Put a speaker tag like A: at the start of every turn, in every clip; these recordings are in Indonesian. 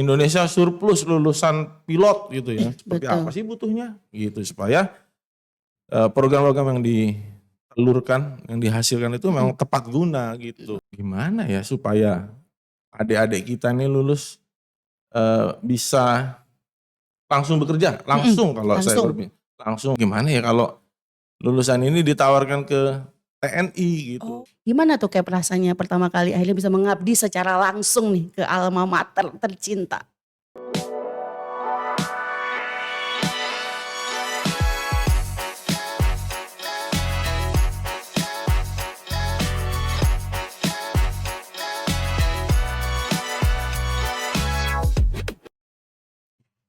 A: Indonesia surplus lulusan pilot gitu ya. Seperti
B: Betul.
A: apa sih butuhnya gitu supaya program-program yang ditelurkan, yang dihasilkan itu memang tepat guna gitu. Gimana ya supaya adik-adik kita ini lulus bisa langsung bekerja, langsung kalau saya
B: Langsung.
A: berpikir. Langsung gimana ya kalau lulusan ini ditawarkan ke TNI gitu.
B: Gimana tuh kayak rasanya pertama kali akhirnya bisa mengabdi secara langsung nih ke alma mater tercinta?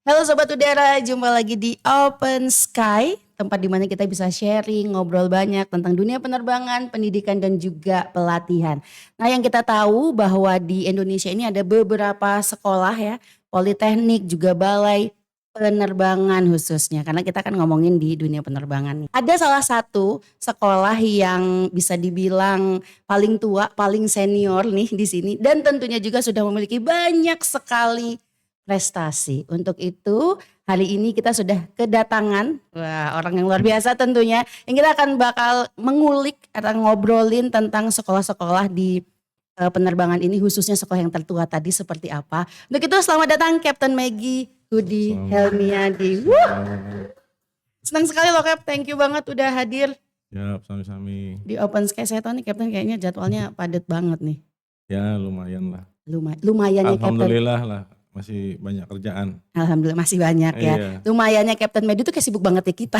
B: Halo Sobat Udara, jumpa lagi di Open Sky, tempat dimana kita bisa sharing, ngobrol banyak tentang dunia penerbangan, pendidikan dan juga pelatihan. Nah yang kita tahu bahwa di Indonesia ini ada beberapa sekolah ya, politeknik juga balai penerbangan khususnya. Karena kita kan ngomongin di dunia penerbangan nih. Ada salah satu sekolah yang bisa dibilang paling tua, paling senior nih di sini. Dan tentunya juga sudah memiliki banyak sekali prestasi. Untuk itu hari ini kita sudah kedatangan orang yang luar biasa tentunya yang kita akan bakal mengulik atau ngobrolin tentang sekolah-sekolah di penerbangan ini khususnya sekolah yang tertua tadi seperti apa. Untuk itu selamat datang Captain Maggie Hudi Helmiadi. Senang sekali loh Cap, thank you banget udah hadir.
A: Ya, sami-sami.
B: Di Open Sky. Saya tahu nih Captain kayaknya jadwalnya padat banget nih.
A: Ya lumayan lah.
B: Lumayan ya Captain.
A: Alhamdulillah lah. Masih banyak kerjaan.
B: Alhamdulillah masih banyak ya.
A: Iya.
B: Lumayannya Captain Maggie itu kayak sibuk banget ya kita.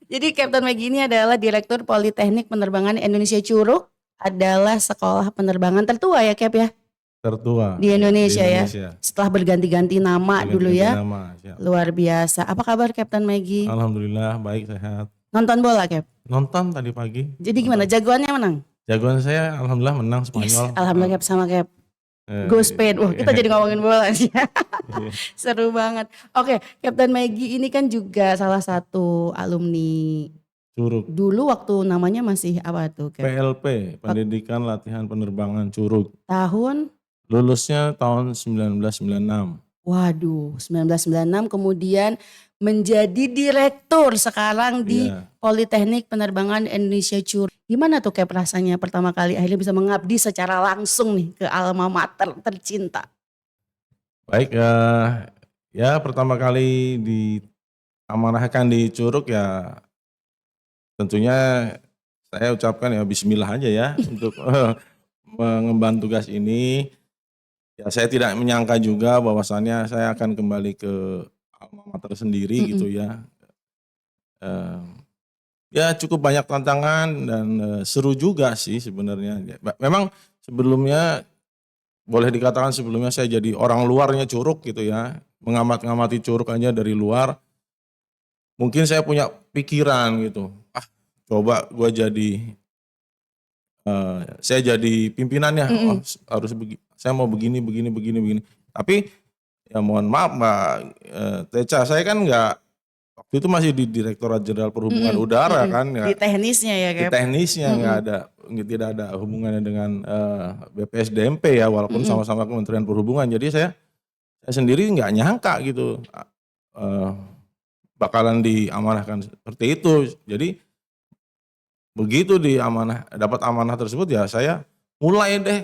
B: Jadi Captain Maggie ini adalah Direktur Politeknik Penerbangan Indonesia Curug. Adalah sekolah penerbangan tertua ya Cap ya?
A: Tertua.
B: Di Indonesia ya.
A: Indonesia.
B: Setelah berganti-ganti nama dulu ya.
A: Nama, siap.
B: Luar biasa. Apa kabar Captain Maggie?
A: Alhamdulillah baik, sehat.
B: Nonton bola Cap?
A: Nonton tadi pagi.
B: Jadi gimana? Jagoannya menang?
A: Jagoan saya alhamdulillah menang
B: Yes,
A: Spanyol.
B: alhamdulillah Cap sama Cap. Go Spain. Wah kita jadi ngomongin bola sih. Seru banget. Oke, Captain Maggie ini kan juga salah satu alumni
A: Curug.
B: dulu waktu namanya masih apa tuh Cap?
A: PLP, Pendidikan Latihan Penerbangan Curug.
B: Tahun?
A: Lulusnya tahun 1996.
B: Waduh, 1996 kemudian menjadi direktur sekarang di
A: Iya.
B: Politeknik Penerbangan Indonesia Curug. Gimana tuh Cap rasanya pertama kali akhirnya bisa mengabdi secara langsung nih ke alma mater tercinta?
A: Baik, ya pertama kali diamanahkan di Curug ya tentunya saya ucapkan ya bismillah aja ya untuk mengemban tugas ini. Ya saya tidak menyangka juga bahwasannya saya akan kembali ke alma mater sendiri gitu ya. Ya cukup banyak tantangan dan seru juga sih sebenarnya. Memang sebelumnya boleh dikatakan sebelumnya saya jadi orang luarnya Curug gitu ya. Mengamati Curug aja dari luar. Mungkin saya punya pikiran gitu. Coba gua jadi saya jadi pimpinannya. Oh, harus saya mau begini. Tapi ya mohon maaf Mbak Teca, saya kan nggak waktu itu masih di Direktorat Jenderal Perhubungan Udara kan ya.
B: Di teknisnya ya
A: Di
B: Cap?
A: teknisnya tidak ada hubungannya dengan BPSDMP ya, walaupun sama-sama Kementerian Perhubungan. Jadi saya sendiri nggak nyangka gitu bakalan diamanahkan seperti itu. Jadi begitu dapat amanah tersebut ya saya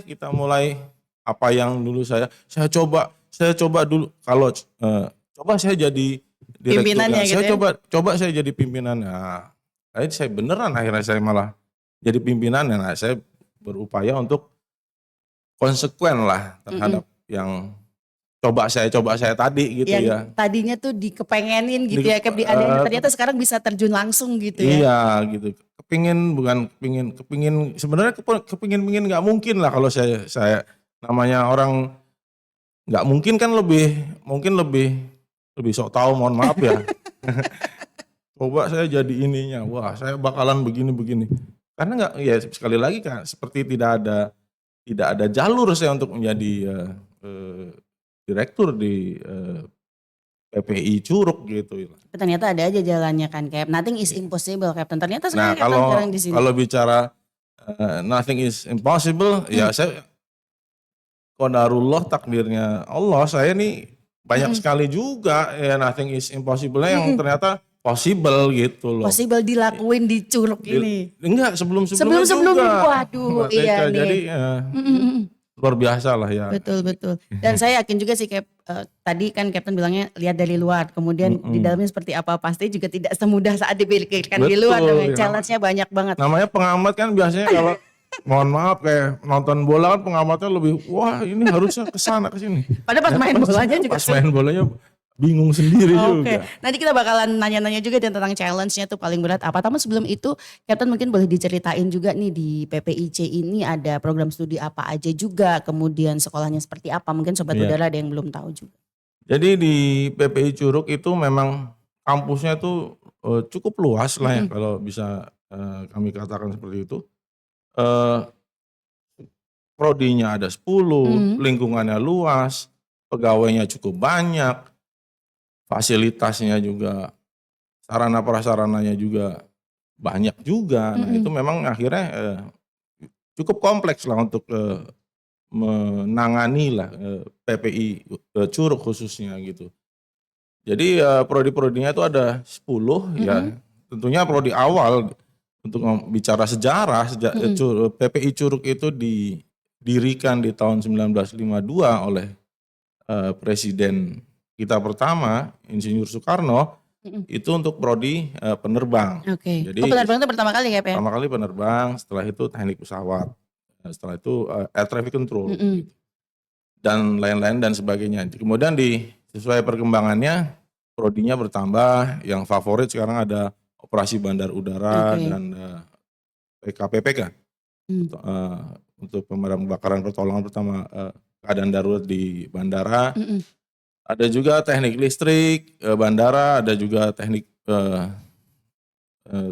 A: kita mulai apa yang dulu saya coba dulu kalau coba saya jadi direktur,
B: Pimpinannya gitu
A: saya
B: ya?
A: coba saya jadi pimpinan. Nah, saya beneran akhirnya saya malah jadi pimpinan. Nah, saya berupaya untuk konsekuen lah terhadap yang coba saya tadi gitu
B: Yang
A: ya.
B: tadinya tuh dikepengenin gitu ya Cap, ternyata sekarang bisa terjun langsung gitu ya?
A: Iya gitu. Kepingin sebenarnya kepingin nggak mungkin lah kalau saya namanya orang nggak mungkin kan mungkin lebih sok tahu, mohon maaf ya. Coba saya jadi ininya, wah saya bakalan begini. Karena nggak, ya sekali lagi kan seperti tidak ada jalur saya untuk menjadi direktur di PPI Curug gitu.
B: Ternyata ada aja jalannya kan Cap. Nothing is impossible Captain. Ternyata
A: Nah
B: sekarang sekarang di sini.
A: kalau bicara nothing is impossible, ya saya qadarullah, takdirnya Allah. Saya nih banyak sekali juga ya nothing is impossible yang ternyata possible gitu loh.
B: Possible dilakuin di Curug ini.
A: Enggak, sebelum-sebelumnya
B: Sebelum-sebelumnya,
A: juga.
B: waduh
A: Mbak
B: iya
A: Teca.
B: nih.
A: Jadi luar biasa lah ya.
B: Betul. Dan saya yakin juga sih tadi kan Captain bilangnya lihat dari luar, kemudian di dalamnya seperti apa pasti juga tidak semudah saat dipikirkan di luar dong.
A: Betul, ya.
B: Challenge-nya banyak banget.
A: Namanya pengamat kan biasanya kalau mohon maaf kayak nonton bola kan pengamatnya lebih wah ini harusnya ke sana ke sini.
B: Padahal pas main bolanya juga
A: Pas main bolanya bingung sendiri
B: Oke,
A: juga.
B: nanti kita bakalan nanya-nanya juga tentang challenge-nya tuh paling berat apa. Tapi sebelum itu, Captain mungkin boleh diceritain juga nih di PPIC ini ada program studi apa aja juga, kemudian sekolahnya seperti apa. Mungkin Sobat
A: Iya.
B: Udara ada yang belum tahu juga.
A: Jadi di PPI Curug itu memang kampusnya tuh cukup luas lah ya kalau bisa kami katakan seperti itu. Prodinya ada 10, lingkungannya luas, pegawainya cukup banyak, fasilitasnya juga, sarana prasarananya juga banyak juga. Nah itu memang akhirnya cukup kompleks lah untuk menangani lah PPI Curug khususnya gitu. Jadi prodi-prodinya itu ada 10 ya. Tentunya prodi awal untuk bicara sejarah PPI Curug itu didirikan di tahun 1952 oleh Presiden kita pertama Insinyur Soekarno itu untuk prodi penerbang.
B: Oke.
A: Jadi
B: Penerbang itu pertama kali ya, Pak?
A: pertama kali penerbang, setelah itu teknik pesawat, setelah itu air traffic control gitu. Dan lain-lain dan sebagainya. Kemudian sesuai perkembangannya prodinya bertambah. Yang favorit sekarang ada operasi bandar udara dan PKPPK untuk pemadam kebakaran pertolongan pertama keadaan darurat di bandara. Ada juga teknik listrik bandara, ada juga teknik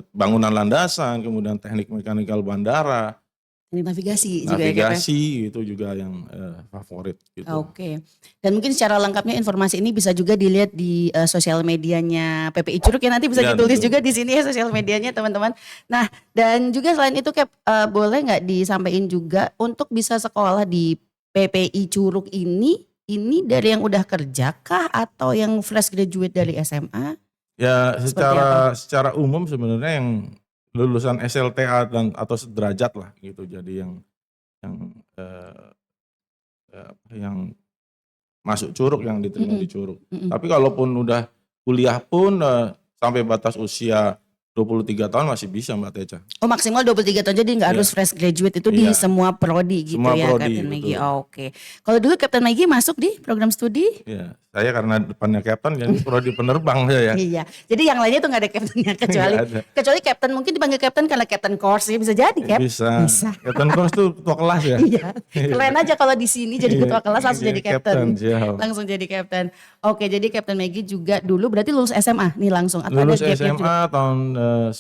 A: bangunan landasan, kemudian teknik mekanikal bandara.
B: Ini navigasi juga ya,
A: Navigasi itu juga yang favorit gitu.
B: Oke. Dan mungkin secara lengkapnya informasi ini bisa juga dilihat di sosial medianya PPI Curug ya, nanti bisa
A: Ya,
B: ditulis
A: betul.
B: juga di sini ya sosial medianya teman-teman. Nah, dan juga selain itu Cap, boleh nggak disampaikan juga untuk bisa sekolah di PPI Curug ini dari yang udah kerja kah atau yang fresh graduate dari SMA?
A: Ya
B: Seperti apa?
A: secara umum sebenarnya yang lulusan SLTA atau sederajat lah gitu. Jadi yang masuk Curug, yang diterima di Curug. Tapi kalaupun udah kuliah pun sampai batas usia 23 tahun masih bisa Mbak Teca.
B: Oh maksimal 23 tahun, jadi nggak harus fresh graduate itu di
A: Iya.
B: semua prodi gitu
A: Semua
B: ya
A: prodi,
B: Captain Maggie.
A: betul.
B: Oke. Kalau dulu Captain Maggie masuk di program studi?
A: Ya, saya karena depannya Captain jadi prodi penerbang saya ya.
B: Iya. Jadi yang lainnya tuh nggak ada captainnya
A: Nggak ada.
B: kecuali Captain mungkin dipanggil Captain karena Captain Course ya bisa jadi Cap.
A: Bisa. Captain Course tuh ketua kelas ya.
B: Iya. Keren aja kalau di sini jadi ketua kelas langsung jadi Captain.
A: Siap.
B: Langsung jadi Captain. Oke, jadi Captain Maggie juga dulu berarti lulus SMA nih langsung atau
A: Lulus
B: ada gap-nya juga?
A: SMA tahun 93,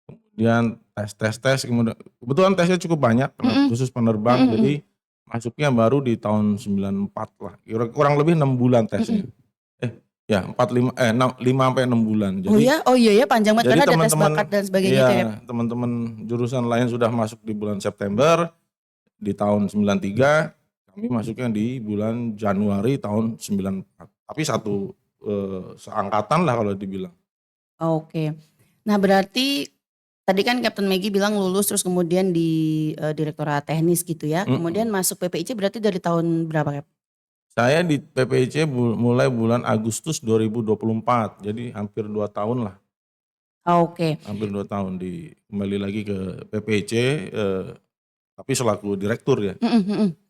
A: kemudian tes, kemudian kebetulan tesnya cukup banyak khusus penerbang, jadi masuknya baru di tahun 94 lah, kurang lebih 6 bulan tesnya. 5 sampai 6 bulan. Jadi,
B: Oh iya ya panjang banget
A: jadi
B: karena ada tes bakat dan sebagainya
A: iya,
B: tuh ya.
A: teman-teman jurusan lain sudah masuk di bulan September di tahun 93, kami masuknya di bulan Januari tahun 94. Tapi satu seangkatan lah kalau dibilang.
B: Oke. Nah berarti tadi kan Captain Maggie bilang lulus terus kemudian di Direktorat Teknis gitu ya. Kemudian masuk PPIC berarti dari tahun berapa Cap?
A: Saya di PPIC mulai bulan Agustus 2024, jadi hampir 2 tahun lah.
B: Oke.
A: Hampir 2 tahun kembali lagi ke PPIC, tapi selaku direktur ya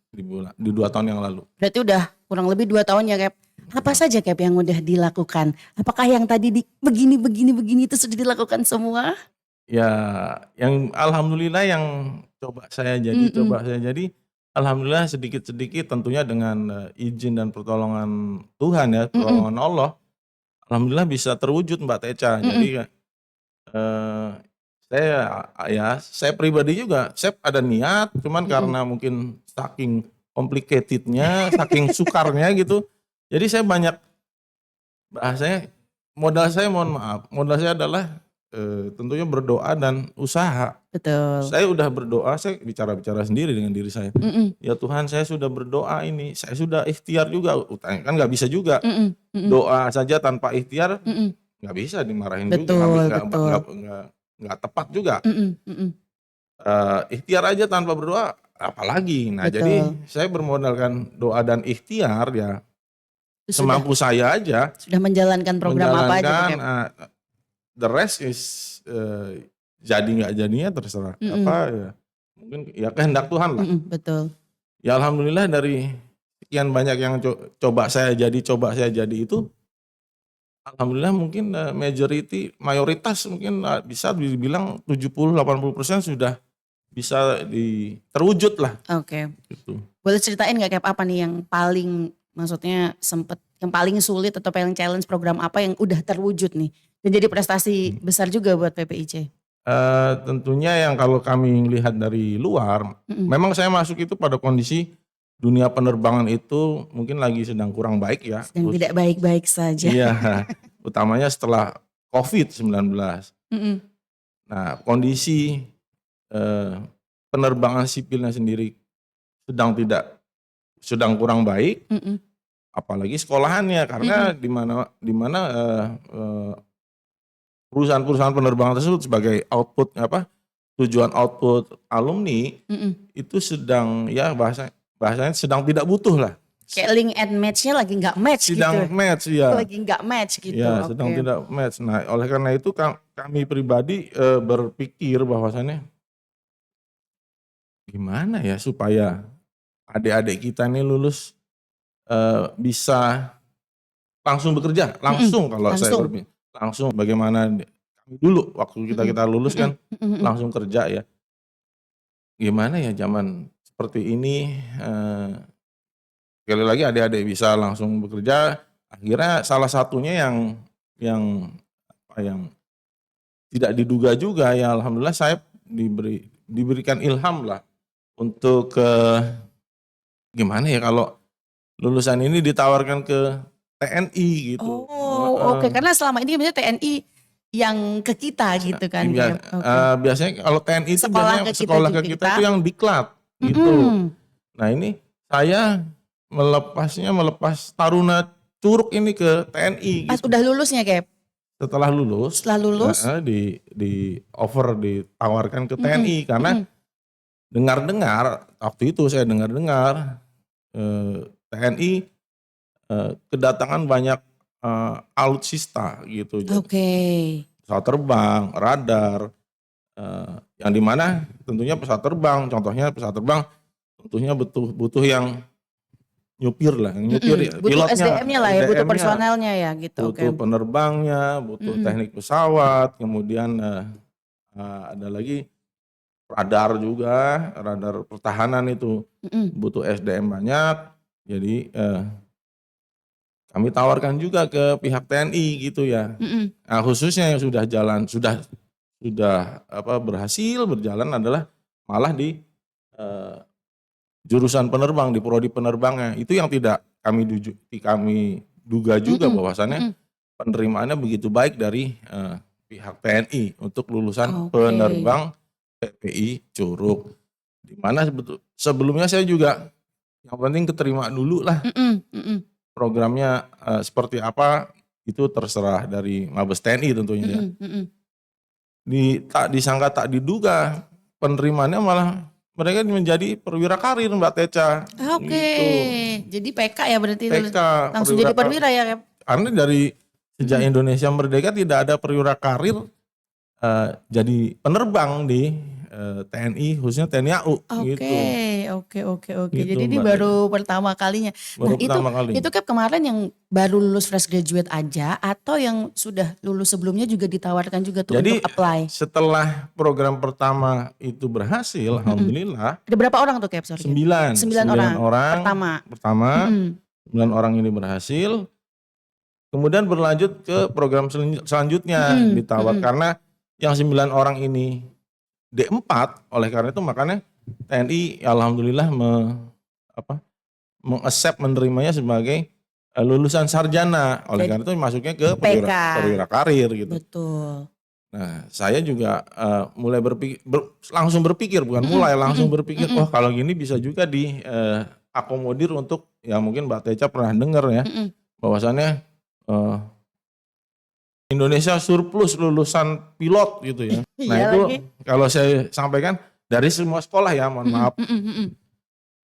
A: di 2 tahun yang lalu.
B: Berarti udah kurang lebih 2 tahun ya Cap. Apa saja Cap yang udah dilakukan? Apakah yang tadi begini itu sudah dilakukan semua?
A: Ya, yang alhamdulillah yang coba saya jadi, alhamdulillah sedikit-sedikit tentunya dengan izin dan pertolongan Tuhan ya, pertolongan Allah, alhamdulillah bisa terwujud Mbak Teca. Jadi saya pribadi juga, saya ada niat, cuman karena mungkin saking complicatednya, saking sukarnya gitu, jadi saya banyak bahasanya, modal saya adalah tentunya berdoa dan usaha.
B: Betul.
A: Saya udah berdoa, saya bicara-bicara sendiri dengan diri saya.
B: Mm-mm.
A: Ya Tuhan, saya sudah berdoa ini, saya sudah ikhtiar juga. Kan nggak bisa juga
B: Mm-mm. Mm-mm.
A: doa saja tanpa ikhtiar,
B: Mm-mm.
A: nggak bisa dimarahin juga,
B: Betul,
A: nggak
B: betul.
A: nggak nggak tepat juga.
B: Mm-mm. Mm-mm.
A: Ikhtiar aja tanpa berdoa, apalagi. Nah jadi
B: Betul.
A: saya bermodalkan doa dan ikhtiar ya
B: Itu sudah
A: semampu saya aja
B: menjalankan program apa aja tuh,
A: menjalankan.
B: Cap?
A: The rest is jadi nggak jadinya terserah
B: Mm-mm.
A: apa ya, mungkin ya kehendak Tuhan lah.
B: Mm-mm. Betul.
A: Ya alhamdulillah dari sekian banyak yang coba saya jadi itu, alhamdulillah mungkin mayoritas mungkin bisa dibilang 70-80% sudah bisa terwujud lah
B: Oke.
A: gitu.
B: Boleh ceritain nggak, Cap, apa nih yang paling, maksudnya yang paling sulit atau paling challenge, program apa yang udah terwujud nih dan jadi prestasi besar juga buat PPIC?
A: Tentunya yang kalau kami lihat dari luar,
B: Mm-mm.
A: memang saya masuk itu pada kondisi dunia penerbangan itu mungkin lagi sedang kurang baik ya.
B: Sedang tidak baik-baik saja.
A: Iya, utamanya setelah COVID-19.
B: Mm-mm.
A: Nah, kondisi penerbangan sipilnya sendiri sedang kurang baik,
B: Mm-mm.
A: apalagi sekolahannya karena di mana perusahaan-perusahaan penerbangan tersebut sebagai tujuan output alumni
B: Mm-mm.
A: itu sedang ya bahasanya sedang tidak butuh lah.
B: Kayak link and match-nya lagi nggak match
A: Sedang
B: gitu.
A: match ya.
B: Lagi nggak match gitu.
A: Ya,
B: Oke.
A: sedang tidak match. Nah, oleh karena itu kami pribadi berpikir bahwasannya gimana ya supaya adik-adik kita ini lulus bisa langsung bekerja, langsung kalau saya
B: Langsung.
A: berpikir. Langsung bagaimana kami dulu waktu kita lulus kan
B: Mm-mm.
A: langsung kerja ya. Gimana ya zaman seperti ini, sekali lagi adik-adik bisa langsung bekerja, akhirnya salah satunya yang tidak diduga juga ya alhamdulillah saya diberikan ilham lah untuk gimana ya kalau lulusan ini ditawarkan ke TNI gitu.
B: Oh, oke. Karena selama ini biasanya TNI yang ke kita gitu kan,
A: Iya,
B: Cap. Oke.
A: biasanya kalau TNI itu
B: Sekolah
A: biasanya
B: ke kita
A: sekolah ke
B: juga.
A: kita itu yang diklat gitu.
B: Mm-mm.
A: Nah ini saya melepas taruna Curug ini ke TNI
B: Pas
A: gitu.
B: udah lulusnya, Cap.
A: Setelah lulus,
B: Setelah lulus.
A: ditawarkan ke
B: Mm-mm.
A: TNI karena
B: Mm-mm.
A: dengar-dengar waktu itu saya dengar TNI kedatangan banyak alutsista gitu. Jadi
B: Oke.
A: pesawat terbang, radar, yang dimana tentunya pesawat terbang, contohnya pesawat terbang tentunya butuh yang nyupir lah, yang nyupir
B: Mm-mm. Butuh
A: pilotnya,
B: SDM-nya lah ya, butuh
A: SDM-nya,
B: personelnya ya gitu. Oke.
A: butuh penerbangnya, butuh
B: Mm-mm.
A: teknik pesawat, kemudian ada lagi radar juga, radar pertahanan itu
B: Mm-mm.
A: butuh SDM banyak. Jadi kami tawarkan juga ke pihak TNI gitu ya.
B: Mm-mm.
A: Nah, khususnya yang sudah berhasil berjalan adalah malah di jurusan penerbang, di prodi penerbangnya. Itu yang tidak kami duga juga
B: Mm-mm.
A: bahwasannya
B: Mm-mm.
A: penerimaannya begitu baik dari pihak TNI untuk lulusan
B: Oke.
A: penerbang PPI Curug. Di mana sebelumnya saya juga yang penting keterima dulu lah,
B: Mm-mm. Mm-mm.
A: programnya seperti apa itu terserah dari Mabes TNI tentunya ya.
B: Mm-mm. Mm-mm.
A: Tak disangka tak diduga penerimaannya malah mereka menjadi perwira karir Mbak Teca.
B: Oke.
A: Gitu.
B: Jadi PK ya berarti
A: PK,
B: langsung jadi perwira ya, Cap.
A: karena dari sejak Indonesia merdeka tidak ada perwira karir jadi penerbang di TNI, khususnya TNI AU gitu.
B: Oke.
A: Gitu,
B: Jadi ini
A: Mbak
B: baru pertama kalinya.
A: Baru
B: Nah,
A: pertama kali.
B: itu Cap kemarin yang baru lulus fresh graduate aja atau yang sudah lulus sebelumnya juga ditawarkan juga tuh
A: Jadi
B: untuk apply?
A: setelah program pertama itu berhasil, alhamdulillah
B: Ada berapa orang tuh, Cap? Sorry, Cap?
A: 9
B: orang.
A: orang pertama
B: Mm-mm.
A: 9 orang ini berhasil. Kemudian berlanjut ke program selanjutnya
B: Mm-mm.
A: ditawar
B: Mm-mm.
A: karena yang 9 orang ini D4, oleh karena itu makanya TNI alhamdulillah meng-accept menerimanya sebagai lulusan sarjana. Oleh karena itu masuknya ke
B: PK.
A: perwira karir gitu.
B: Betul.
A: Nah, saya juga mulai langsung berpikir, bukan mulai, langsung berpikir, oh kalau gini bisa juga akomodir untuk, ya mungkin Mbak Teca pernah dengar ya, bahwasannya Indonesia surplus lulusan pilot gitu ya. Nah
B: Iya
A: itu
B: lagi.
A: kalau saya sampaikan dari semua sekolah ya, mohon maaf,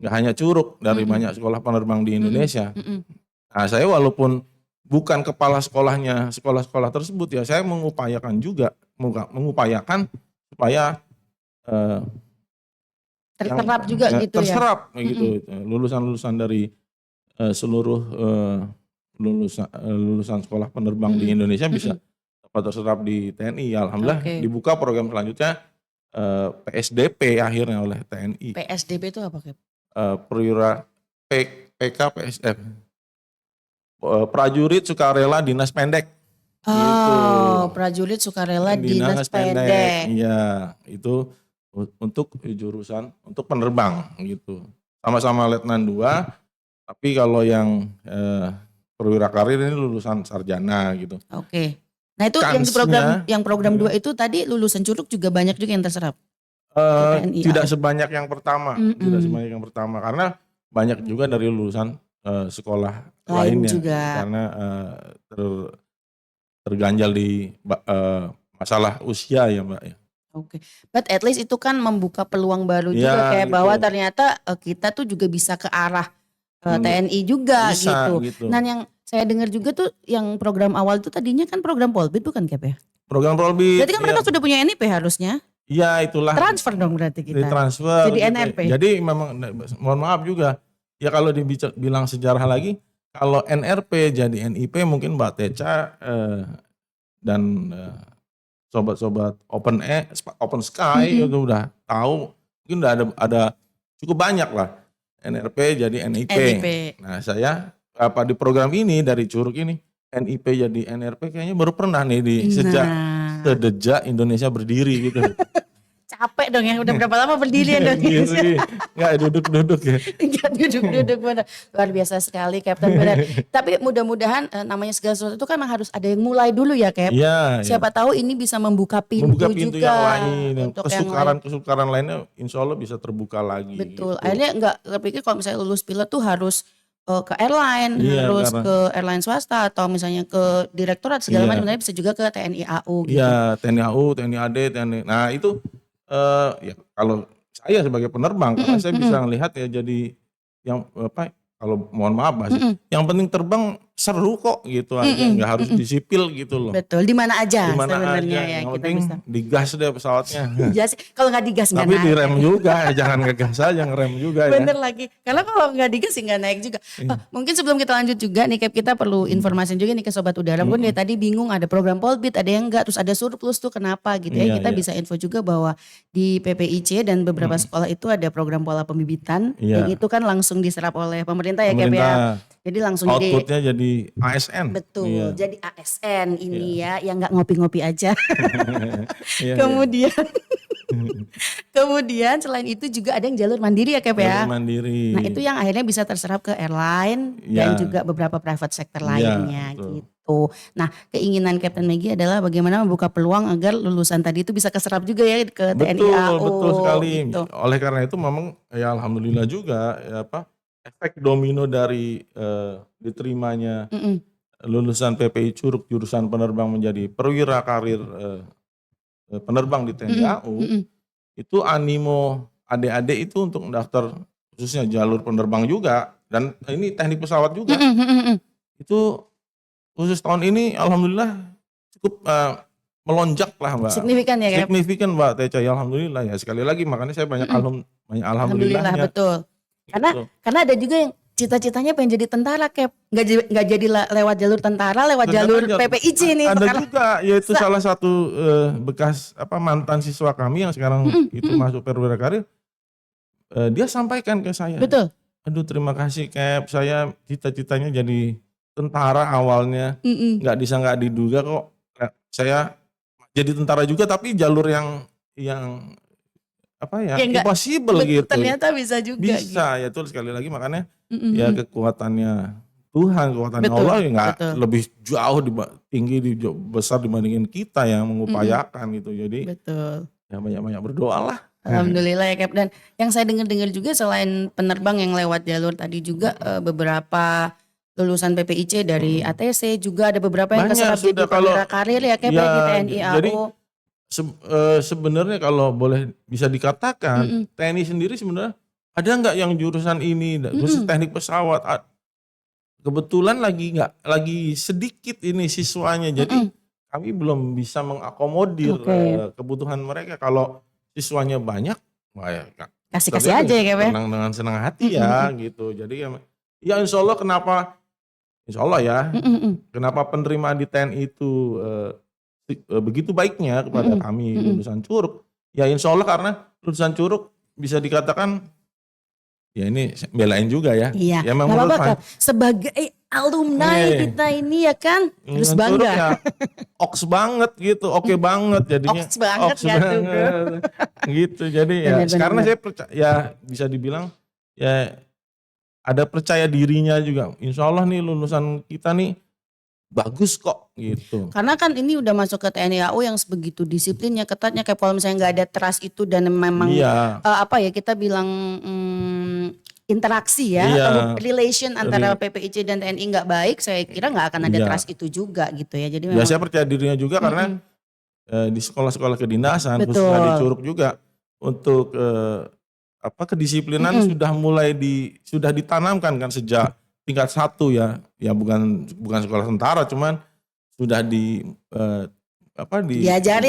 A: nggak hanya Curug, dari banyak sekolah penerbang di Indonesia. Nah saya walaupun bukan kepala sekolahnya, sekolah-sekolah tersebut ya, saya mengupayakan juga, mengupayakan supaya
B: Terserap juga gitu ya.
A: terserap gitu, lulusan-lulusan dari seluruh lulusan sekolah penerbang di Indonesia bisa dapat terserap di TNI. Alhamdulillah
B: Oke.
A: dibuka program selanjutnya PSDP akhirnya oleh TNI.
B: PSDB itu apa, Kep?
A: Perwira PK PSF, prajurit sukarela dinas pendek. Gitu.
B: Oh, prajurit sukarela dinas pendek.
A: Iya, itu untuk jurusan untuk penerbang gitu. Sama-sama Letnan 2, tapi kalau yang perwira karir ini lulusan sarjana gitu.
B: Oke. Nah itu yang di program 2 itu tadi lulusan Curug juga banyak juga yang terserap. TNI
A: Tidak
B: AU.
A: sebanyak yang pertama, tidak sebanyak yang pertama karena banyak juga dari lulusan sekolah
B: Lain
A: lainnya
B: juga.
A: karena terganjal di masalah usia ya Mbak ya.
B: Oke. But at least itu kan membuka peluang baru
A: Iya,
B: juga kayak
A: gitu.
B: bahwa ternyata kita tuh juga bisa ke arah TNI juga
A: Bisa,
B: gitu.
A: gitu.
B: Nah yang saya dengar juga tuh yang program awal tuh tadinya kan program Polbit bukan, Kep ya?
A: Program Polbit.
B: Berarti kan mereka sudah punya NIP harusnya.
A: Iya itulah.
B: Transfer dong berarti kita.
A: Ditransfer.
B: Jadi
A: gitu.
B: NRP.
A: Jadi memang mohon maaf juga. Ya kalau dibilang sejarah lagi, kalau NRP jadi NIP mungkin Mbak Teca dan sobat-sobat Open Sky itu udah tahu, mungkin udah ada cukup banyak lah NRP jadi NIP. Nah saya di program ini dari Curug ini NIP jadi NRP kayaknya baru pernah nih sejak Indonesia berdiri gitu.
B: Capek dong ya, udah berapa lama berdiri Indonesia.
A: Nggak duduk-duduk ya.
B: Nggak duduk-duduk, benar. Luar biasa sekali Kapten, benar. Tapi mudah-mudahan namanya segala sesuatu itu kan memang harus ada yang mulai dulu ya Kep.
A: Iya.
B: Siapa tahu ini bisa membuka pintu juga
A: yang lain.
B: untuk
A: Kesukaran lainnya insya Allah bisa terbuka lagi.
B: Betul.
A: Gitu.
B: Akhirnya nggak kepikir kalau misalnya lulus pilot tuh harus ke airline, harus ke airline swasta atau misalnya ke direktorat segala macam, sebenarnya bisa juga ke TNI AU gitu.
A: Iya, TNI AU, TNI AD, TNI. Nah, itu ya kalau saya sebagai penerbang karena saya bisa melihat ya jadi yang kalau mohon maaf Mas, yang penting terbang seru kok gitu aja, nggak harus disipil gitu loh.
B: Betul, di mana aja sebenarnya ya
A: yang
B: kita
A: penting
B: bisa.
A: Digas deh pesawatnya.
B: Iya sih, kalau nggak digas nggak naik.
A: Tapi direm juga, jangan ngegas aja, ngerem juga ya.
B: Bener lagi, karena kalau nggak digas sih nggak naik juga. Mungkin sebelum kita lanjut juga nih Kep, kita perlu informasi juga nih ke Sobat Udara. Pun dia tadi bingung ada program Polbit, ada yang enggak, terus ada surplus tuh kenapa gitu ya. Kita bisa info juga bahwa di PPIC dan beberapa sekolah itu ada program pola pembibitan. Yang itu kan langsung diserap oleh pemerintah ya Kep ya. Jadi langsung
A: outputnya jadi ASN.
B: Betul, jadi ASN ini ya, yang nggak ngopi-ngopi aja. Kemudian selain itu juga ada yang jalur mandiri ya Kep ya.
A: Jalur mandiri.
B: Nah itu yang akhirnya bisa terserap ke airline dan juga beberapa private sector lainnya gitu. Nah keinginan Kapten Maggie adalah bagaimana membuka peluang agar lulusan tadi itu bisa keserap juga ya ke TNI AU.
A: Betul sekali.
B: Gitu.
A: Oleh karena itu memang ya alhamdulillah juga ya efek domino dari diterimanya lulusan PPI Curug jurusan penerbang menjadi perwira karir penerbang di TNI AU itu animo adik-adik itu untuk mendaftar khususnya jalur penerbang juga dan ini teknik pesawat juga itu khusus tahun ini alhamdulillah cukup melonjak lah Mbak.
B: Signifikan ya Kep?
A: Signifikan Mbak Teca ya alhamdulillah ya sekali lagi makanya saya banyak alhamdulillahnya.
B: Betul. Karena ada juga yang cita-citanya pengen jadi tentara Kep, nggak jadi lewat jalur tentara, lewat jalur PPIC nih.
A: Ada juga yaitu salah satu bekas mantan siswa kami yang sekarang itu masuk perwira karir, dia sampaikan ke saya.
B: Betul.
A: Aduh terima kasih Kep, saya cita-citanya jadi tentara awalnya, nggak diduga kok saya jadi tentara juga tapi jalur yang impossible gitu.
B: Ternyata bisa juga.
A: Bisa gitu. Ya tuh sekali lagi makanya ya kekuatannya Tuhan, kekuatan
B: Betul,
A: Allah ya nggak
B: betul.
A: lebih jauh tinggi, besar dibandingin kita yang
B: Mm-mm,
A: mengupayakan gitu. Jadi
B: betul.
A: ya banyak-banyak berdoa lah.
B: Alhamdulillah ya Cap. Dan yang saya dengar-dengar juga selain penerbang yang lewat jalur tadi juga beberapa lulusan PPIC dari ATC juga ada beberapa yang
A: Banyak
B: keserap jadi
A: sudah kalau
B: perwira karir ya Cap
A: ya
B: ya di TNI
A: jadi
B: AU.
A: sebenarnya kalau boleh bisa dikatakan
B: Mm-mm,
A: TNI sendiri sebenarnya ada nggak yang jurusan ini khusus
B: mm-mm,
A: teknik pesawat. Kebetulan lagi sedikit ini siswanya, jadi
B: mm-mm.
A: kami belum bisa mengakomodir
B: Oke,
A: kebutuhan mereka. Kalau siswanya banyak, wah ya
B: kasih-kasih
A: tentunya
B: aja ya Cap ya.
A: dengan senang hati
B: Mm-mm,
A: ya
B: mm-mm,
A: gitu. Jadi ya insya Allah ya,
B: mm-mm, mm-mm,
A: kenapa penerimaan di TNI itu begitu baiknya kepada
B: mm-mm,
A: kami
B: mm-mm.
A: lulusan Curug. Ya insya Allah karena lulusan Curug bisa dikatakan ya ini belain juga ya.
B: Iya,
A: Ya memang
B: nggak
A: menurut
B: apa-apa
A: saya
B: Cap. Sebagai alumni
A: nih,
B: kita ini ya kan harus
A: lulusan Curug
B: bangga.
A: ya oks banget gitu, oke banget jadinya,
B: Oks banget
A: oks
B: gak tuh bro?
A: banget gitu. Jadi ya sekarang
B: Bener-bener.
A: saya percaya ya bisa dibilang ya ada percaya dirinya juga. Insya Allah nih lulusan kita nih bagus kok gitu.
B: Karena kan ini udah masuk ke TNI AU yang sebegitu disiplinnya, ketatnya, kayak kalau misalnya nggak ada trust itu dan memang
A: Iya,
B: apa ya kita bilang interaksi ya
A: iya,
B: atau relation antara
A: Ri-
B: PPIC dan TNI nggak baik, saya kira nggak akan ada
A: iya.
B: trust itu juga gitu ya. Jadi
A: Ya
B: memang
A: saya percaya dirinya juga karena
B: mm-mm,
A: di sekolah-sekolah kedinasan khususnya di
B: betul.
A: Curug juga untuk kedisiplinan
B: Mm-mm,
A: sudah ditanamkan kan sejak tingkat 1 ya. Ya bukan sekolah tentara cuman sudah
B: diajarin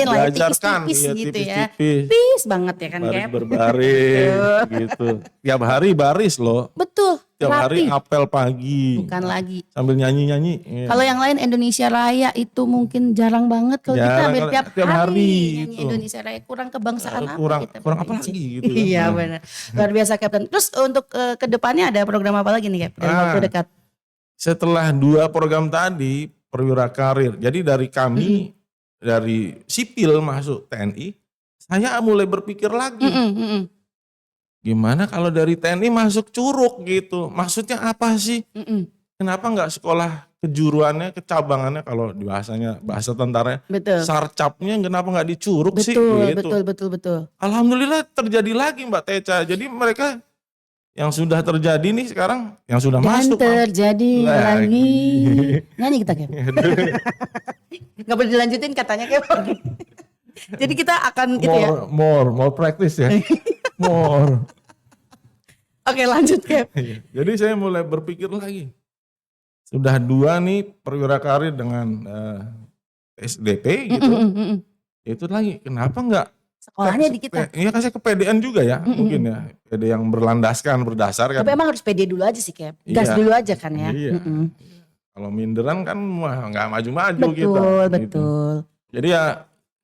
B: lah ya
A: diajarkan
B: tipis-tipis
A: ya
B: gitu ya.
A: tipis-tipis
B: Tipis banget ya kan
A: baris
B: Cap?
A: berbaris
B: Tuh.
A: gitu. Tiap hari baris loh.
B: Betul,
A: Tiap hari
B: rapi.
A: apel pagi
B: Bukan lagi.
A: sambil nyanyi-nyanyi. Iya.
B: Kalau yang lain Indonesia Raya itu mungkin jarang banget. Kalau kita
A: Jarang
B: hampir
A: kalau
B: tiap
A: tiap
B: hari
A: hari
B: nyanyi
A: itu.
B: Indonesia Raya. Kurang kebangsaan apa
A: kurang
B: kita
A: kurang apa
B: PPIC?
A: lagi gitu kan.
B: Iya
A: Nah.
B: benar. Luar biasa Kapten. Terus untuk ke depannya ada program apa lagi nih Kap? Dalam waktu
A: Ah,
B: dekat.
A: setelah 2 program tadi perwira karir. Jadi dari
B: Mm-mm,
A: kami dari sipil masuk TNI, saya mulai berpikir lagi,
B: mm-mm, mm-mm,
A: gimana kalau dari TNI masuk Curug gitu. Maksudnya apa sih?
B: mm-mm.
A: Kenapa nggak sekolah kejuruannya, kecabangannya kalau di bahasa tentaranya,
B: Betul.
A: sarcapnya kenapa nggak di Curug sih
B: Betul,
A: gitu.
B: betul, betul, betul.
A: Alhamdulillah terjadi lagi Mbak Teca. Jadi mereka yang sudah terjadi nih sekarang yang sudah
B: Dan
A: masuk
B: terjadi lagi.
A: lagi.
B: Nyanyi kita Kap. Gak boleh dilanjutin katanya Kap. Jadi kita akan itu ya.
A: more practice ya. More.
B: Oke lanjut Kap.
A: Jadi saya mulai berpikir lagi. Sudah 2 nih perwira karir dengan SDP gitu.
B: Mm-mm, mm-mm.
A: Itu lagi kenapa enggak
B: Sekolahnya di kita.
A: Iya kasih kepedean juga ya
B: Mm-mm.
A: mungkin ya. Pede yang berlandaskan berdasarkan.
B: Tapi emang harus pede dulu aja sih Cap. Gas
A: Iya.
B: dulu aja kan ya.
A: Iya.
B: Mm-mm.
A: Kalau minderan kan wah nggak maju-maju kita.
B: Betul,
A: gitu.
B: betul.
A: Jadi ya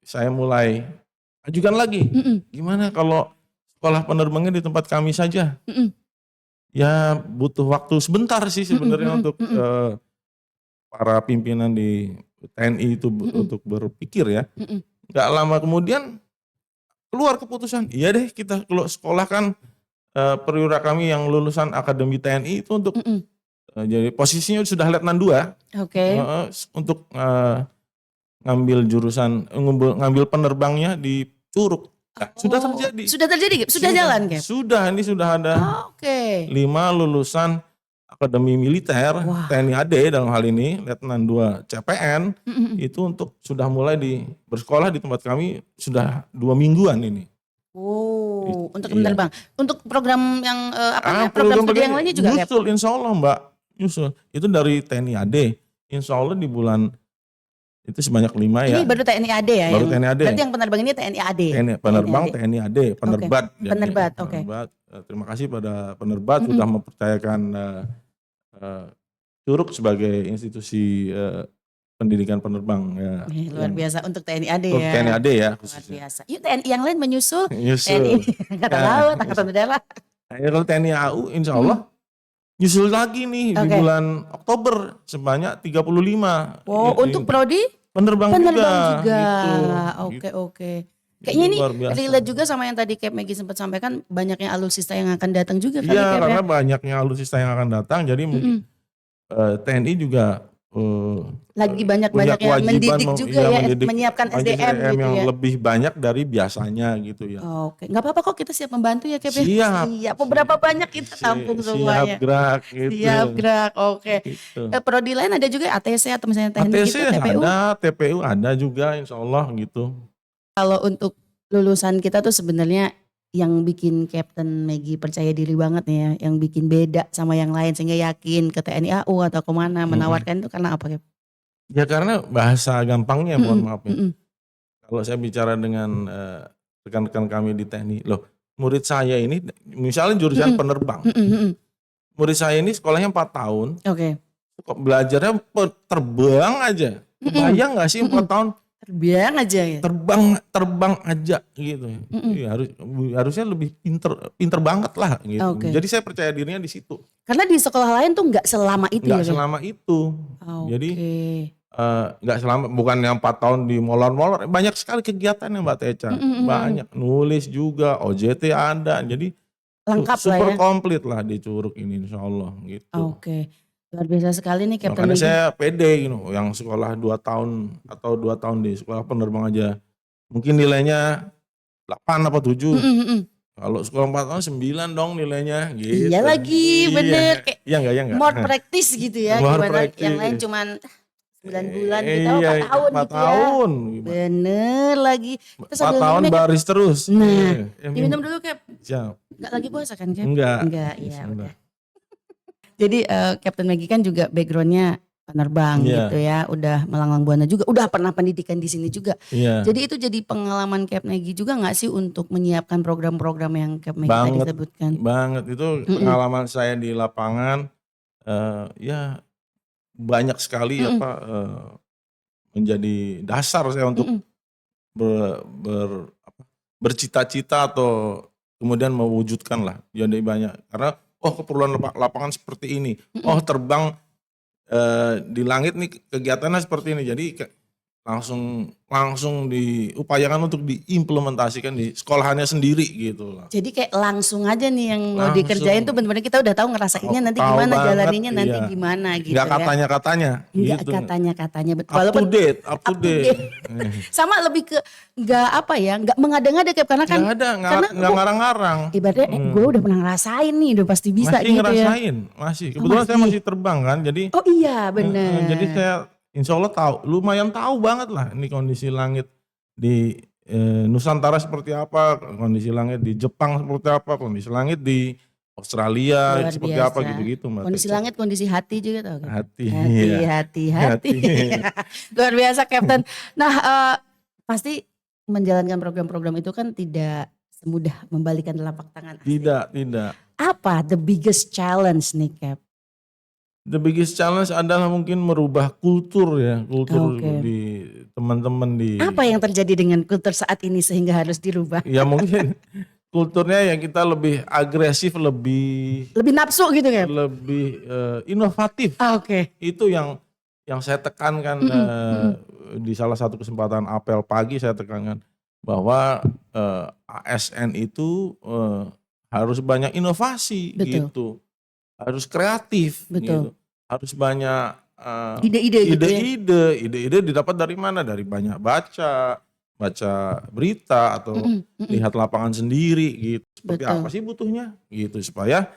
A: saya mulai ajukan lagi.
B: Mm-mm,
A: Gimana kalau sekolah penerbangnya di tempat kami saja?
B: mm-mm,
A: Ya butuh waktu sebentar sih sebenarnya
B: mm-mm,
A: untuk
B: mm-mm,
A: para pimpinan di TNI itu
B: mm-mm,
A: untuk berpikir ya.
B: mm-mm.
A: Gak lama kemudian keluar keputusan. Iya deh kita kalau sekolahkan perwira kami yang lulusan Akademi TNI itu untuk
B: Mm-mm.
A: jadi posisinya sudah Letnan 2
B: Oke.
A: untuk ngambil jurusan ngambil penerbangnya di Curug. Nah, sudah
B: Oh,
A: terjadi.
B: Sudah terjadi Cap? Sudah jalan Cap?
A: Ini sudah ada
B: Oke.
A: 5 lulusan Akademi Militer
B: Wah.
A: TNI AD dalam hal ini Letnan 2 CPN
B: Mm-mm.
A: itu untuk sudah mulai bersekolah di tempat kami sudah 2 mingguan ini.
B: Oh, untuk
A: Iya.
B: penerbang. Untuk program yang program studi yang lainnya juga Cap?
A: nyusul insya Allah Mbak nyusul itu dari TNI AD insya Allah di bulan itu sebanyak 5 ya
B: Ini baru TNI AD ya?
A: baru
B: yang,
A: TNI AD
B: Berarti yang penerbang ini TNI AD?
A: penerbang
B: AD.
A: TNI AD penerbat jadinya.
B: Penerbat, oke.
A: Penerbat. Terima kasih pada penerbat
B: Mm-mm.
A: sudah mempercayakan Curug sebagai institusi pendidikan penerbang ya.
B: Luar biasa untuk TNI AD
A: Untuk
B: ya.
A: TNI AD ya
B: Luar
A: khususnya.
B: biasa. Yuk TNI yang lain menyusul.
A: Nyusul.
B: TNI Angkatan
A: Ya,
B: Laut, Angkatan Udara.
A: Nah, ya kalau TNI AU insya Allah nyusul lagi nih di
B: Oke.
A: bulan Oktober sebanyak 35.
B: Oh,
A: Gitu.
B: untuk prodi
A: penerbang
B: penerbang juga.
A: Gitu.
B: Oke,
A: Gitu.
B: oke. Kayaknya ini
A: luar biasa.
B: relate juga sama yang tadi Cap Maggie sempat sampaikan, banyaknya alutsista yang akan datang juga kali
A: Iya
B: Cap ya.
A: karena banyaknya alutsista yang akan datang jadi mungkin
B: Mm-mm.
A: TNI juga
B: Lagi
A: punya
B: banyak-banyak yang
A: kewajiban
B: mendidik juga ya,
A: mendidik
B: menyiapkan
A: majelis
B: SDM gitu
A: yang
B: ya.
A: lebih banyak dari biasanya gitu ya.
B: Oke, nggak apa-apa kok, kita siap membantu ya Cap ya.
A: Siap,
B: Siap, beberapa banyak kita tampung
A: siap
B: semuanya.
A: gerak
B: Siap
A: gitu.
B: gerak, oke.
A: Gitu.
B: Prodi lain ada juga ATC atau misalnya teknik
A: ATC
B: gitu, TPU.
A: ada, TPU ada juga insya Allah gitu.
B: Kalau untuk lulusan kita tuh sebenarnya yang bikin Captain Maggie percaya diri banget nih ya, yang bikin beda sama yang lain sehingga yakin ke TNI AU atau kemana menawarkan itu karena apa Cap?
A: Ya karena bahasa gampangnya, mohon
B: Mm-mm,
A: maaf ya.
B: mm-mm,
A: Kalau saya bicara dengan rekan-rekan kami di teknik, loh murid saya ini misalnya jurusan
B: mm-mm,
A: penerbang.
B: mm-mm.
A: Murid saya ini sekolahnya 4 tahun,
B: Oke.
A: kok belajarnya terbang aja.
B: Mm-mm,
A: Kebayang gak sih 4
B: mm-mm.
A: tahun
B: Terbiang aja ya.
A: terbang aja gitu.
B: Mm-mm.
A: Iya, harusnya lebih pinter banget lah gitu.
B: Oke.
A: Jadi saya percaya dirinya di situ.
B: Karena di sekolah lain tuh nggak selama itu
A: Nggak
B: ya Cap?
A: selama itu. Jadi
B: Oke.
A: nggak selama, bukan yang 4 tahun di molor-molor, banyak sekali kegiatan ya Mbak Teca,
B: Mm-mm, mm-mm.
A: banyak, nulis juga, OJT ada, jadi
B: Lengkap lah
A: super
B: ya.
A: komplit lah di Curug ini insya Allah gitu.
B: Oke. Luar biasa sekali nih Captain
A: Makanya
B: Maggie.
A: saya pede gitu, yang sekolah 2 tahun atau 2 tahun di sekolah penerbang aja, mungkin nilainya 8 apa 7,
B: Mm-mm, mm-mm.
A: kalau sekolah 4 tahun 9 dong nilainya gitu.
B: Iya lagi, bener. Kayak
A: Iya enggak, iya enggak.
B: more practice gitu ya.
A: More
B: Gimana yang lain
A: practice.
B: cuman 9 bulan gitu,
A: Iya,
B: 4 tahun
A: 4
B: gitu ya.
A: tahun.
B: Bener lagi. Kita
A: 4
B: sambil
A: tahun
B: minum ya Cap.
A: baris terus.
B: Nah,
A: Iya,
B: diminum dulu Cap.
A: siap.
B: Nggak lagi puasa kan Cap?
A: Enggak.
B: Enggak, iya
A: Bismillah.
B: udah. Jadi Captain Maggie kan juga backgroundnya penerbang
A: Iya.
B: gitu ya. Udah melanglang buana juga. Udah pernah pendidikan di sini juga.
A: Iya.
B: Jadi itu jadi pengalaman Cap Maggie juga nggak sih untuk menyiapkan program-program yang Cap Maggie tadi
A: Banget.
B: sebutkan?
A: Banget itu
B: Mm-mm.
A: pengalaman saya di lapangan ya banyak sekali
B: Mm-mm.
A: menjadi dasar saya untuk
B: Mm-mm.
A: bercita-cita atau kemudian mewujudkan lah. Jadi banyak karena keperluan lapangan seperti ini.
B: Mm-mm.
A: Terbang di langit nih kegiatannya seperti ini. Jadi langsung diupayakan untuk diimplementasikan di sekolahannya sendiri gitu lah.
B: Jadi kayak langsung aja nih yang mau
A: Langsung.
B: dikerjain tuh bener-bener kita udah tahu ngerasainnya nanti
A: Tahu
B: gimana,
A: banget,
B: jalaninya nanti
A: iya.
B: gimana gitu
A: Nggak
B: ya.
A: katanya-katanya
B: Enggak
A: gitu.
B: katanya-katanya betul.
A: Up to
B: Walaupun
A: date.
B: up to date. Sama lebih ke nggak apa ya, nggak mengada-ngada Cap, karena kan
A: Nggak ada,
B: karena
A: nggak ngarang-ngarang.
B: ibaratnya gue udah pernah ngerasain nih, udah pasti bisa
A: Masih
B: gitu ya.
A: ngerasain, masih. Kebetulan saya
B: masih.
A: masih terbang kan, jadi
B: Oh iya bener.
A: jadi saya insya Allah lumayan tahu banget lah ini kondisi langit di Nusantara seperti apa, kondisi langit di Jepang seperti apa, kondisi langit di Australia
B: Luar
A: seperti
B: biasa.
A: apa gitu-gitu Mbak
B: Kondisi
A: Teca.
B: langit, kondisi hati juga tau kan?
A: Hati,
B: Hati,
A: iya.
B: hati. Luar biasa Captain. Nah pasti menjalankan program-program itu kan tidak semudah membalikan telapak tangan.
A: Tidak.
B: Apa the biggest challenge nih Cap?
A: The biggest challenge adalah mungkin merubah kultur ya, kultur
B: Oke.
A: di teman-teman di.
B: Apa yang terjadi dengan kultur saat ini sehingga harus dirubah?
A: Ya mungkin kulturnya yang kita lebih agresif, lebih
B: Nafsu gitu Cap?
A: inovatif.
B: Oke.
A: Itu yang saya tekankan di salah satu kesempatan apel pagi, saya tekankan bahwa ASN itu harus banyak inovasi.
B: Betul.
A: Gitu, harus kreatif.
B: Betul.
A: Gitu, harus banyak
B: Ide-ide gitu ya?
A: ide-ide didapat dari mana? Dari banyak baca berita atau lihat lapangan sendiri gitu. Seperti
B: Betul.
A: apa sih butuhnya gitu, supaya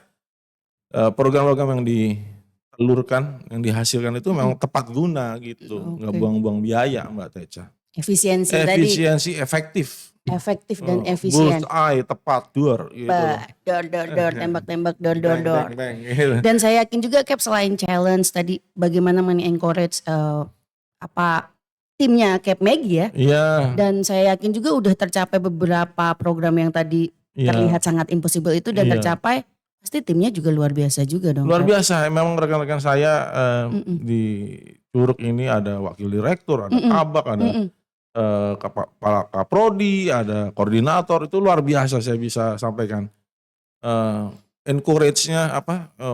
A: program-program yang ditelurkan, yang dihasilkan itu memang tepat guna gitu. Nggak buang-buang biaya Mbak Teca.
B: Efisiensi tadi.
A: Efisiensi, efektif.
B: Efektif dan efisien.
A: Bullseye, tepat, dor gitu.
B: Dor, tembak-tembak, dor.
A: Bang, gitu.
B: Dan saya yakin juga Cap, selain challenge tadi bagaimana men-encourage timnya Cap Maggie ya.
A: Iya.
B: Dan saya yakin juga udah tercapai beberapa program yang tadi
A: Iya.
B: terlihat sangat impossible itu dan
A: Iya.
B: tercapai. Pasti timnya juga luar biasa juga dong.
A: Luar
B: Cap.
A: biasa, memang rekan-rekan saya di Curug ini ada wakil direktur, ada kabak, ada kepala kaprodi, ada koordinator, itu luar biasa saya bisa sampaikan. Encourage-nya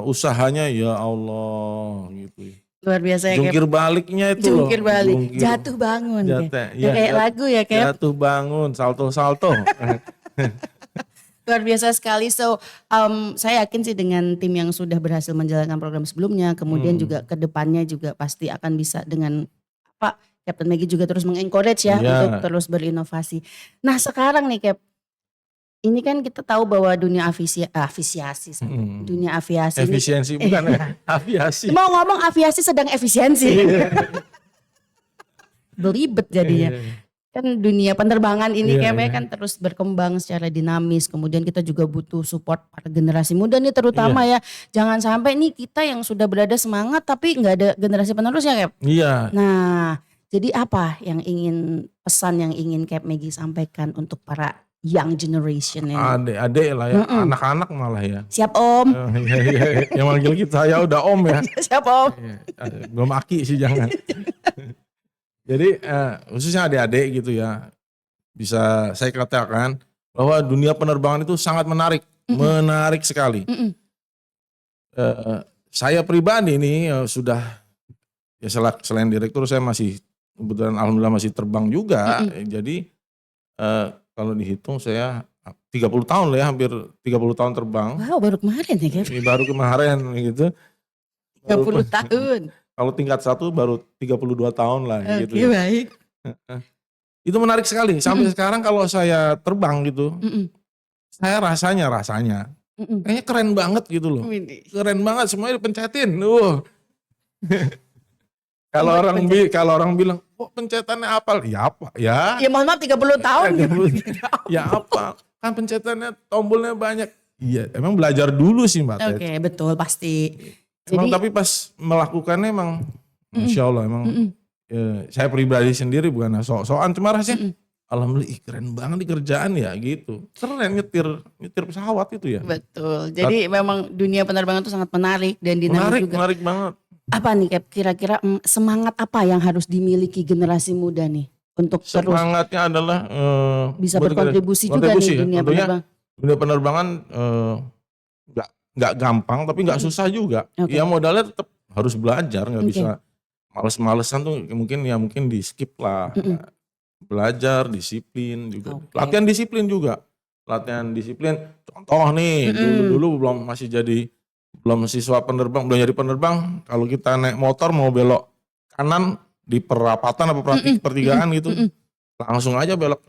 A: usahanya ya Allah gitu.
B: Luar biasa ya Cap.
A: Jungkir baliknya itu
B: Jungkir
A: loh.
B: balik,
A: Jungkir.
B: jatuh bangun.
A: Jatuh,
B: Ya, kayak lagu ya Cap.
A: Jatuh bangun, salto-salto.
B: Luar biasa sekali. So, saya yakin sih dengan tim yang sudah berhasil menjalankan program sebelumnya, kemudian juga ke depannya juga pasti akan bisa dengan apa, Captain Maggie juga terus mengencourage ya untuk
A: Iya.
B: terus berinovasi. Nah sekarang nih Cap, ini kan kita tahu bahwa dunia aviasi sampai
A: Mm.
B: dunia aviasi ini
A: Efisiensi bukan ya, aviasi.
B: mau ngomong aviasi sedang efisiensi, belibet jadinya.
A: Iya.
B: Kan dunia penerbangan ini
A: Iya,
B: kayaknya
A: iya.
B: kan terus berkembang secara dinamis. Kemudian kita juga butuh support para generasi muda nih terutama ya. Jangan sampai nih kita yang sudah berada semangat tapi nggak ada generasi penerusnya Cap.
A: Iya.
B: Nah, jadi apa yang pesan yang ingin Cap Maggie sampaikan untuk para young generation ini?
A: Adik-adik lah ya,
B: Mm-mm.
A: anak-anak malah ya.
B: Siap Om,
A: Iya, iya, iya. Yang manggil kita ya udah om ya.
B: siap Om.
A: Iya, belum aki sih jangan. Jadi khususnya adik-adik gitu ya, bisa saya katakan bahwa dunia penerbangan itu sangat menarik, menarik sekali.
B: Mm-mm.
A: Saya pribadi ini sudah ya selain direktur saya masih kebetulan alhamdulillah masih terbang juga. Jadi kalau dihitung saya 30 tahun lah ya, hampir 30 tahun terbang.
B: Wow, baru kemarin ya Cap,
A: Ini baru kemarin gitu.
B: 30 tahun.
A: Kalau tingkat 1 baru 32 tahun lah gitu.
B: Oke, baik.
A: Itu menarik sekali. Sampai sekarang kalau saya terbang gitu,
B: Mm-mm.
A: saya rasanya
B: Mm-mm.
A: kayaknya keren banget gitu loh.
B: Widih.
A: Keren banget semuanya dipencetin. Kalau orang bilang, "Kok pencetannya apal?" Ya apa? Ya.
B: Ya mohon maaf 30 tahun.
A: Ya apa? Kan pencetannya tombolnya banyak. Iya, emang belajar dulu sih Mbak Tet.
B: Oke, betul pasti.
A: Emang
B: Jadi
A: tapi pas melakukannya emang Masya Allah emang saya pribadi sendiri bukan sok-sokan cuma rasanya alhamdulillah keren banget di kerjaan ya gitu. Keren nyetir pesawat itu ya.
B: betul. Jadi memang dunia penerbangan itu sangat menarik dan dinamis juga.
A: Menarik banget.
B: Apa nih Cap, kira-kira semangat apa yang harus dimiliki generasi muda nih untuk terus
A: Semangatnya adalah
B: bisa berkontribusi juga nih
A: ya.
B: dunia
A: Tentunya
B: penerbangan?
A: dunia penerbangan nggak gampang tapi nggak susah juga.
B: Oke.
A: Ya modalnya tetap harus belajar, nggak
B: Oke.
A: bisa males-malesan tuh mungkin di skip lah. Belajar disiplin juga.
B: Oke.
A: Latihan disiplin juga. Latihan disiplin. Contoh nih, dulu masih siswa penerbang, belum jadi penerbang, kalau kita naik motor mau belok kanan di perapatan apa pertigaan gitu. Langsung aja belok.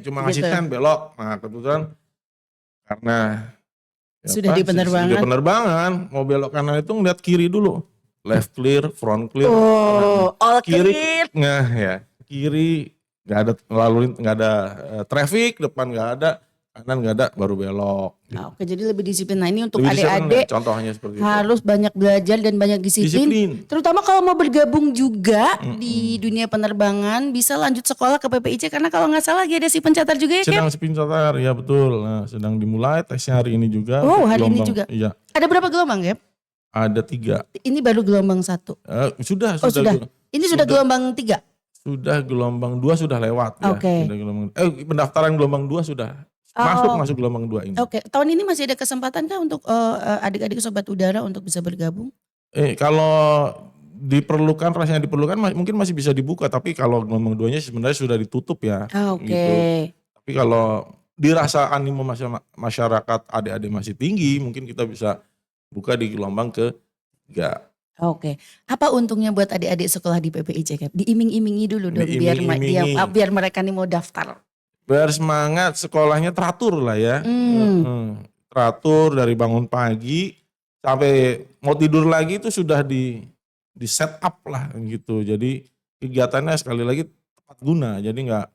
A: Cuma ngasih
B: Gitu.
A: ten belok. Nah, kebetulan karena
B: Sudah di penerbangan.
A: Di penerbangan, mau belok kanan itu ngeliat kiri dulu. Left clear, front clear.
B: Oh, all
A: Kiri,
B: clear.
A: nah ya, kiri nggak ada nggak ada traffic, depan nggak ada, kanan nggak ada, baru belok.
B: Nah, oke, jadi lebih disiplin. Nah ini untuk
A: Lebih disiplin,
B: adik-adik
A: contohnya seperti itu.
B: harus banyak belajar dan banyak disiplin. Terutama kalau mau bergabung juga di dunia penerbangan, bisa lanjut sekolah ke PPIC karena kalau nggak salah lagi ada si pencatat juga ya Cap?
A: Sedang sepincatar, ya betul. Nah, sedang dimulai tesnya hari ini juga.
B: Oh, hari ini
A: Gelombang,
B: juga.
A: Iya,
B: Ada berapa gelombang Cap?
A: ada 3.
B: Ini baru gelombang 1.
A: Sudah.
B: Oh sudah. Ini sudah gelombang 3.
A: Sudah gelombang 2 sudah lewat ya.
B: Oke.
A: Sudah pendaftaran gelombang 2 sudah masuk gelombang 2 ini.
B: Oke, tahun ini masih ada kesempatan kah untuk adik-adik sobat udara untuk bisa bergabung?
A: Kalau rasanya diperlukan mungkin masih bisa dibuka, tapi kalau gelombang 2-nya sebenarnya sudah ditutup ya.
B: Oke.
A: Gitu. Tapi kalau dirasa animo masyarakat adik-adik masih tinggi, mungkin kita bisa buka di gelombang ke-3.
B: Oke. Apa untungnya buat adik-adik sekolah di PPIC Cap? Diiming-imingi dulu dong
A: Diiming-imingi.
B: biar mereka nih mau daftar.
A: Biar semangat, sekolahnya teratur lah ya. Teratur dari bangun pagi sampai mau tidur lagi itu sudah di set up lah gitu. Jadi kegiatannya sekali lagi tepat guna. Jadi nggak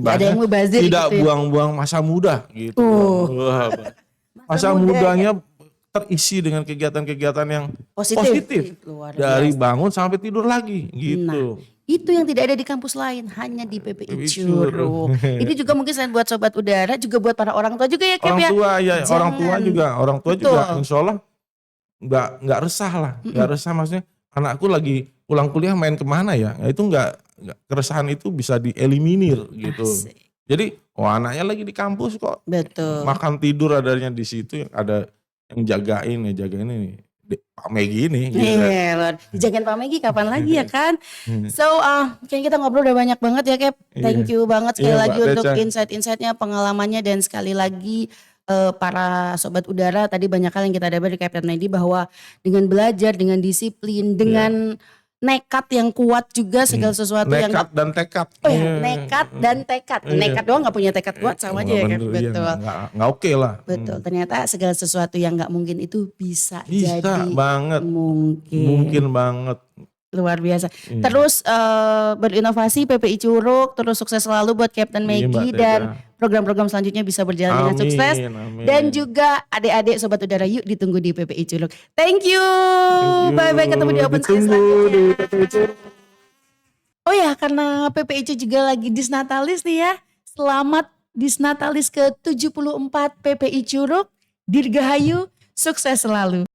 B: Ada yang mubazir
A: tidak
B: gitu ya?
A: buang-buang masa muda gitu. Wah, masa mudanya terisi dengan kegiatan-kegiatan yang positif.
B: Luar
A: Dari
B: biasa.
A: bangun sampai tidur lagi gitu.
B: Itu yang tidak ada di kampus lain, hanya di PPI
A: PPI
B: Curug. Ini juga mungkin selain buat sobat udara, juga buat para orang tua juga ya Cap
A: Orang
B: ya?
A: tua ya, orang tua
B: Betul.
A: juga insya Allah nggak resah lah, nggak resah maksudnya anakku lagi pulang kuliah main kemana ya? Nah, itu nggak keresahan itu bisa dieliminir gitu.
B: Asik.
A: Jadi anaknya lagi di kampus kok,
B: Betul.
A: makan tidur adanya di situ, ada yang jagain ini. Pak Megi ini gitu.
B: Iya, Lord. Dijagain Pak Megi kapan lagi ya kan? So, kayaknya kita ngobrol udah banyak banget ya, Cap. Thank you banget sekali
A: Iya,
B: lagi
A: Mbak
B: untuk
A: Deca.
B: insight-insightnya, pengalamannya, dan sekali lagi para sobat udara, tadi banyak hal yang kita dapat dari Captain Medi bahwa dengan belajar, dengan disiplin, dengan nekat yang kuat juga segala sesuatu yang
A: Nekat dan tekad.
B: Oh ya, nekat dan tekad. Nekat doang gak punya tekad kuat sama aja ya, Cap.
A: Iya,
B: Betul.
A: nggak oke lah.
B: Betul, ternyata segala sesuatu yang nggak mungkin itu bisa
A: Bisa
B: jadi
A: banget.
B: mungkin.
A: Mungkin banget.
B: Luar biasa. Terus berinovasi PPI Curug, terus sukses selalu buat Captain
A: Iya, Mbak
B: Maggie,
A: Deca.
B: dan program-program selanjutnya bisa berjalan dengan sukses.
A: Amin.
B: Dan juga adik-adik sobat udara, yuk ditunggu di PPI Curug. Thank you. Bye-bye, ketemu di Open Sky
A: Ditunggu di
B: selanjutnya.
A: PPI Curug.
B: Oh ya, karena PPIC juga lagi Disnatalis nih ya. Selamat Disnatalis ke-74 PPI Curug. Dirgahayu, sukses selalu.